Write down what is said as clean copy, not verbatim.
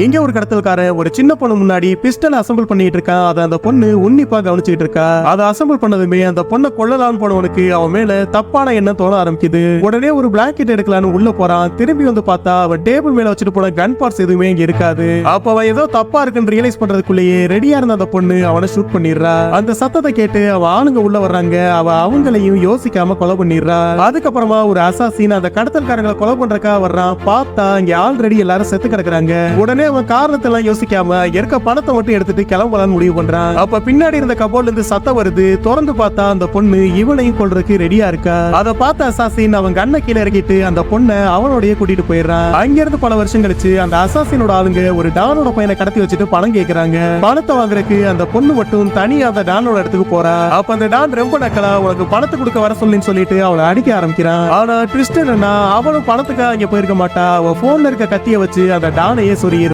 எங்க ஒரு கடத்தல்காரன் ஒரு சின்ன பொண்ணு முன்னாடி பிஸ்டல் அசம்பிள் பண்ணிட்டு இருக்கான். அதை அந்த பொண்ணு உன்னிப்பா கவனிச்சுட்டு இருக்கா. அதை அசம்பிள் பண்ணதுமே அந்த பொண்ணை கொள்ளலான்னு போனவனுக்கு அவன் மேல தப்பான எண்ணம் தோண ஆரம்பிக்குது. உடனே ஒரு பிளாங்கெட் எடுக்கலான்னு உள்ள போறான். திரும்பி வந்து பார்த்தா அவன் டேபிள் மேல வச்சுட்டு போன கன் பார்ட்ஸ் எதுவுமே இங்க இருக்காது. அப்ப அவன் ஏதோ தப்பா இருக்குன்னு ரியலைஸ் பண்றதுக்குள்ளேயே ரெடியா இருந்த அந்த பொண்ணு அவனை ஷூட் பண்ணிடுறா. அந்த சத்தத்தை கேட்டு அவன் ஆளுங்க உள்ள வர்றாங்க. அவ அவங்களையும் யோசிக்காம கொலை பண்ணிடுறா. அதுக்கப்புறமா ஒரு அசாசின் அந்த கடத்தல்காரங்களை கொலை பண்றக்கா வர்றான். பார்த்தா இங்க ஆல்ரெடி எல்லாரும் செத்து கிடக்குறாங்க. உடனே அவன் காரணத்தை எல்லாம் யோசிக்காம இருக்க பணத்தை மட்டும் எடுத்துட்டு கிளம்பலான்னு முடிவு பண்றான். அப்ப பின்னாடி இருந்த கபோர்ட்ல இருந்து சத்தம் வருது. திறந்து பார்த்தா அந்த பொண்ணு இவனையும் கொல்றதுக்கு ரெடியா இருக்கா. அதை பார்த்த அசாசின் அவன் கண்ணை கீழே இறக்கிட்டு அந்த பொண்ணை அவனோடய கூட்டிட்டு போயிடுறான். அங்க இருந்து பல வருஷம் கழிச்சு அந்த அசாசினோட ஆளுங்க ஒரு டானோட பையனை கடத்தி வச்சுட்டு பணம் கேட்கறாங்க. பணத்தை வாங்குறதுக்கு அந்த பொண்ணு மட்டும் தனியா அந்த டானோட இடத்துக்கு போறா. அப்ப அந்த டான் ரொம்ப நக்கலா உனக்கு பணத்தை கொடுக்க வர சொல்லின்னு சொல்லிட்டு அவளை அடிக்க ஆரம்பிக்கிறான். ஆனா ட்விஸ்ட் என்னன்னா அவளும் பணத்துக்காக அங்க போயிருக்க மாட்டா. அவ போன்ல இருக்க கத்திய வச்சு அந்த டானையே சொருகிரு.